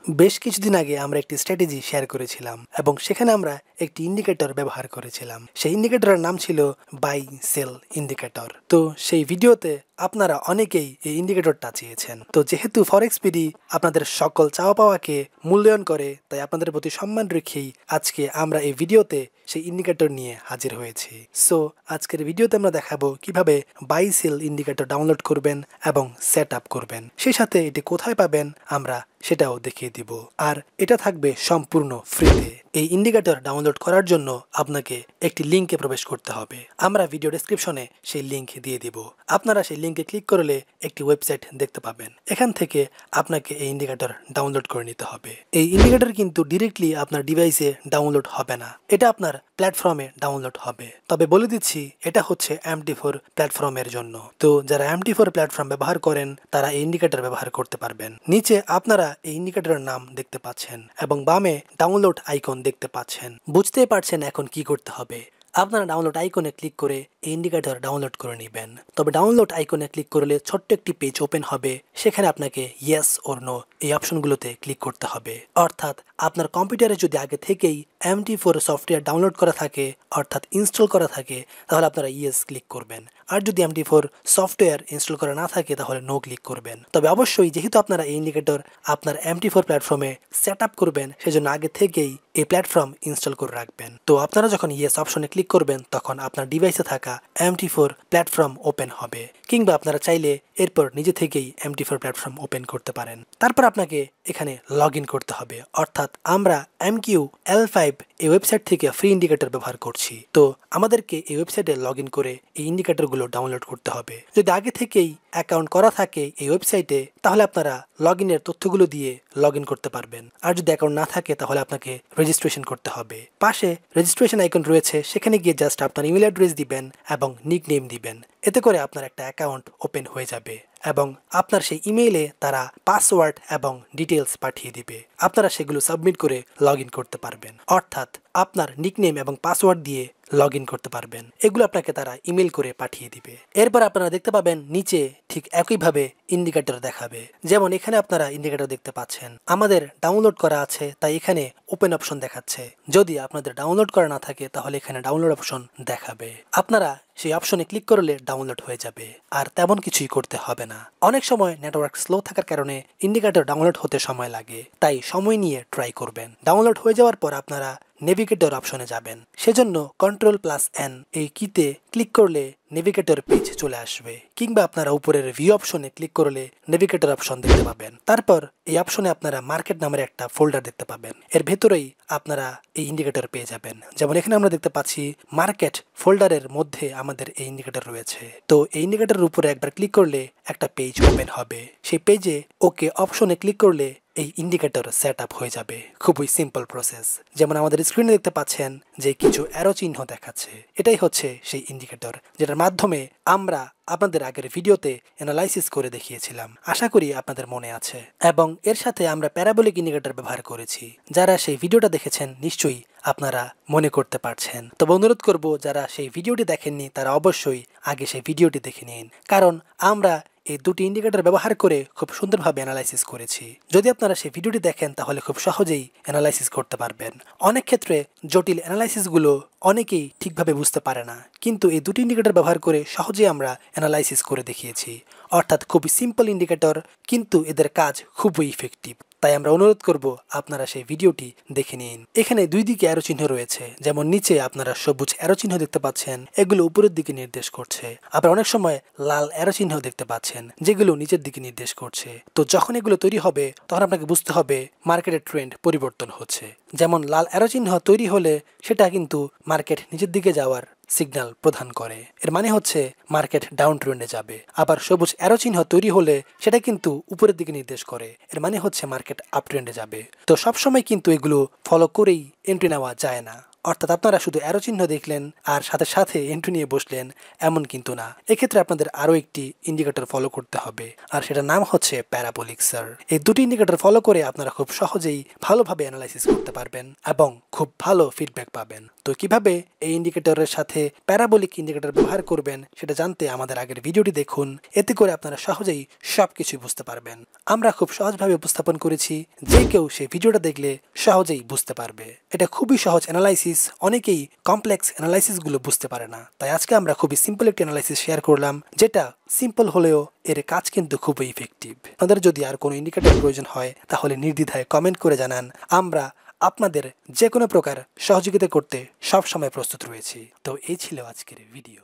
বেশ কিছুদিন আগে আমরা একটি স্ট্র্যাটেজি শেয়ার করেছিলাম এবং সেখানে আমরা একটি ইন্ডিকেটর ব্যবহার করেছিলাম। সেই ইন্ডিকেটরের নাম ছিল বাই সেল ইন্ডিকেটর। তো সেই ভিডিওতে আপনারা অনেকেই এই ইন্ডিকেটরটা চেয়েছেন। তো যেহেতু ফরেক্স পিডি আপনাদের সকল চাওয়া পাওয়াকে মূল্যায়ন করে, তাই আপনাদের প্রতি সম্মান রেখেই আজকে আমরা এই ভিডিওতে সেই ইন্ডিকেটর নিয়ে হাজির হয়েছি। সো আজকের ভিডিওতে আমরা দেখাবো কিভাবে বাই সেল ইন্ডিকেটর ডাউনলোড করবেন এবং সেট আপ করবেন। সেই সাথে এটি কোথায় পাবেন আমরা সেটাও দেখিয়ে দিব। আর এটা থাকবে সম্পূর্ণ ফ্রিতে। এই ইন্ডিকেটর ডাউনলোড করার জন্য আপনাকে একটি লিঙ্কে প্রবেশ করতে হবে। আমরা ভিডিও ডেসক্রিপশনে সেই লিঙ্ক দিয়ে দিব। আপনারা সেই লিঙ্কে ক্লিক করলে একটি ওয়েবসাইট দেখতে পাবেন। এখান থেকে আপনাকে এই ইন্ডিকেটর ডাউনলোড করে নিতে হবে। এই ইন্ডিকেটর কিন্তু ডিরেক্টলি আপনার ডিভাইসে ডাউনলোড হবে না, এটা আপনার প্ল্যাটফর্মে ডাউনলোড হবে। তবে বলে দিচ্ছি, এটা হচ্ছে MT4 প্ল্যাটফর্মের জন্য। তো যারা MT4 প্ল্যাটফর্ম ব্যবহার করেন তারা এই ইন্ডিকেটর ব্যবহার করতে পারবেন। নিচে আপনারা এই ইন্ডিকেটরের নাম দেখতে পাচ্ছেন এবং বামে ডাউনলোড আইকন দেখতে পাচ্ছেন। বুঝতেই পারছেন এখন কি করতে হবে। আপনারা ডাউনলোড আইকনে ক্লিক করে এই ইন্ডিকেটর ডাউনলোড করে নেবেন। তবে ডাউনলোড আইকনে ক্লিক করলে ছোট্ট একটি পেজ ওপেন হবে। সেখানে আপনাকে ইয়েস ওর নো এই অপশনগুলোতে ক্লিক করতে হবে। অর্থাৎ আপনার কম্পিউটারে যদি আগে থেকেই MT4 সফটওয়্যার ডাউনলোড করা থাকে, অর্থাৎ ইনস্টল করা থাকে, তাহলে আপনারা ইয়েস ক্লিক করবেন। আর যদি MT4 সফটওয়্যার ইনস্টল করা না থাকে তাহলে নো ক্লিক করবেন। তবে অবশ্যই যেহেতু আপনারা এই ইন্ডিকেটর আপনার MT4 প্ল্যাটফর্মে সেট আপ করবেন, সেজন্য আগে থেকেই এই প্ল্যাটফর্ম ইনস্টল করে রাখবেন। তো আপনারা যখন ইয়েস অপশনে ক্লিক করবেন তখন আপনার ডিভাইসে থাকা MT4 প্ল্যাটফর্ম ওপেন হবে, কিংবা আপনারা চাইলে এরপর নিজে থেকেই MT4 প্ল্যাটফর্ম ওপেন করতে পারেন। তারপর আপনাকে এখানে লগ ইন করতে হবে। অর্থাৎ আমরা MQL5 এই ওয়েবসাইট থেকে ফ্রি ইন্ডিকেটর ব্যবহার করছি। তো আমাদেরকে এই ওয়েবসাইটে লগ ইন করে এই ইন্ডিকেটরগুলো ডাউনলোড করতে হবে। যদি আগে থেকেই অ্যাকাউন্ট করা থাকে এই ওয়েবসাইটে, তাহলে আপনারা লগ ইনের তথ্যগুলো দিয়ে লগ ইন করতে পারবেন। আর যদি অ্যাকাউন্ট না থাকে তাহলে আপনাকে রেজিস্ট্রেশন করতে হবে। পাশে রেজিস্ট্রেশন আইকন রয়েছে, সেখানে গিয়ে জাস্ট আপনার ইমেল অ্যাড্রেস দিবেন এবং নিক নেম দিবেন। এতে করে আপনার একটা অ্যাকাউন্ট ওপেন হয়ে যাবে এবং আপনার সেই ইমেইলে তারা পাসওয়ার্ড এবং ডিটেলস পাঠিয়ে দিবে। আপনারা সেগুলো সাবমিট করে লগ ইন করতে পারবেন। অর্থাৎ আপনার নিকনেম এবং পাসওয়ার্ড দিয়ে লগ ইন করতে পারবেন। এগুলো আপনাকে তারা ইমেল করে পাঠিয়ে দিবে। এরপর আপনারা দেখতে পাবেন নিচে ঠিক একইভাবে ইন্ডিকেটর দেখাবে। যেমন এখানে আপনারা ইন্ডিকেটর দেখতে পাচ্ছেন। আমাদের ডাউনলোড করা আছে তাই এখানে ওপেন অপশন দেখাচ্ছে। যদি আপনাদের ডাউনলোড করা না থাকে তাহলে এখানে ডাউনলোড অপশন দেখাবে। আপনারা সেই অপশনে ক্লিক করলে ডাউনলোড হয়ে যাবে, আর তেমন কিছুই করতে হবে না। অনেক সময় নেটওয়ার্ক স্লো থাকার কারণে ইন্ডিকেটর ডাউনলোড হতে সময় লাগে, তাই সময় নিয়ে ট্রাই করবেন। ডাউনলোড হয়ে যাওয়ার পর আপনারা নেভিগেটর অপশনে যাবেন। সেজন্য Ctrl+N এই কিতে ক্লিক করলে নেভিগেটর পেজ চলে আসবে, কিংবা আপনারা উপরের ভিউ অপশনে ক্লিক করলে নেভিগেটর অপশন দেখতে পাবেন। তারপর এই অপশনে আপনারা মার্কেট নামের একটা ফোল্ডার দেখতে পাবেন। এর ভেতরেই আপনারা এই ইন্ডিকেটর পেয়ে যাবেন। যেমন এখানে আমরা দেখতে পাচ্ছি মার্কেট ফোল্ডারের মধ্যে আমাদের এই ইন্ডিকেটর রয়েছে। তো এই ইন্ডিকেটরের উপরে একবার ক্লিক করলে একটা পেজ ওপেন হবে। সেই পেজে ওকে অপশনে ক্লিক করলে এই ইন্ডিকেটর সেট আপ হয়ে যাবে। খুবই সিম্পল প্রসেস। যেমন আমাদের স্ক্রিনে দেখতে পাচ্ছেন যে কিছু অ্যারো চিহ্ন দেখাচ্ছে, এটাই হচ্ছে সেই ইন্ডিকেটর, যেটার মাধ্যমে আমরা আপনাদের আগের ভিডিওতে অ্যানালাইসিস করে দেখিয়েছিলাম। আশা করি আপনাদের মনে আছে। এবং এর সাথে আমরা প্যারাবোলিক ইন্ডিকেটর ব্যবহার করেছি। যারা সেই ভিডিওটা দেখেছেন নিশ্চয়ই আপনারা মনে করতে পারছেন। তবে অনুরোধ করব, যারা সেই ভিডিওটি দেখেননি তারা অবশ্যই আগে সেই ভিডিওটি দেখে নিন, কারণ আমরা এই দুটি ইন্ডিকেটর ব্যবহার করে খুব সুন্দরভাবে অ্যানালাইসিস করেছি। যদি আপনারা সেই ভিডিওটি দেখেন তাহলে খুব সহজেই অ্যানালাইসিস করতে পারবেন। অনেক ক্ষেত্রে জটিল অ্যানালাইসিসগুলো অনেকেই ঠিকভাবে বুঝতে পারে না, কিন্তু এই দুটি ইন্ডিকেটর ব্যবহার করে সহজেই আমরা অ্যানালাইসিস করে দেখিয়েছি। অর্থাৎ খুবই সিম্পল ইন্ডিকেটর, কিন্তু এদের কাজ খুবই ইফেক্টিভ। তাই আমরা অনুরোধ করব আপনারা সেই ভিডিওটি দেখে নিন। এখানে দুই দিকে অ্যারো চিহ্ন রয়েছে। যেমন নিচে আপনারা সবুজ অ্যারো চিহ্ন দেখতে পাচ্ছেন, এগুলো উপরের দিকে নির্দেশ করছে। আবার অনেক সময় লাল অ্যারো চিহ্ন দেখতে পাচ্ছেন, যেগুলো নিচের দিকে নির্দেশ করছে। তো যখন এগুলো তৈরি হবে তখন আপনাকে বুঝতে হবে মার্কেটের ট্রেন্ড পরিবর্তন হচ্ছে। যেমন লাল অ্যারো চিহ্ন তৈরি হলে সেটা কিন্তু মার্কেট নিচের দিকে যাওয়ার সিগন্যাল প্রদান করে, এর মানে হচ্ছে মার্কেট ডাউন ট্রেন্ডে যাবে। আবার সবুজ অ্যারো চিহ্ন তৈরি হলে সেটা কিন্তু উপরের দিকে নির্দেশ করে, এর মানে হচ্ছে মার্কেট আপ ট্রেন্ডে যাবে। তো সবসময় কিন্তু এগুলো ফলো করেই এন্ট্রি নেওয়া যায় না। অর্থাৎ আপনারা শুধু অ্যারো চিহ্ন দেখলেন আর সাথে সাথে এন্ট্রি নিয়ে বসলেন, এমন কিন্তু না। এক্ষেত্রে আপনাদের আরও একটি ইন্ডিকেটর ফলো করতে হবে, আর সেটার নাম হচ্ছে প্যারাবোলিক স্যার। এই দুটি ইন্ডিকেটর ফলো করে আপনারা খুব সহজেই ভালোভাবে অ্যানালাইসিস করতে পারবেন এবং খুব ভালো ফিডব্যাক পাবেন। তো কিভাবে এই ইন্ডিকেটরের সাথে প্যারাবোলিক ইন্ডিকেটর ব্যবহার করবেন সেটা জানতে আমাদের আগের ভিডিওটি দেখুন। এতে করে আপনারা সহজেই সবকিছু বুঝতে পারবেন। আমরা খুব সহজভাবে উপস্থাপন করেছি, যে কেউ সেই ভিডিওটা দেখলে সহজেই বুঝতে পারবে। এটা খুবই সহজ অ্যানালাইসিস, অনেকেই কমপ্লেক্স অ্যানালাইসিসগুলো বুঝতে পারে না। তাই আজকে আমরা খুবই সিম্পল একটি অ্যানালাইসিস শেয়ার করলাম, যেটা সিম্পল হলেও এর কাজ কিন্তু খুবই ইফেক্টিভ। আপনাদের যদি আর কোনো ইন্ডিকেটর প্রয়োজন হয় তাহলে নির্দ্বিধায় কমেন্ট করে জানান। আমরা আপনাদের যে কোনো প্রকার সহযোগিতা করতে সবসময় প্রস্তুত রয়েছি। তো এই ছিল আজকের ভিডিও।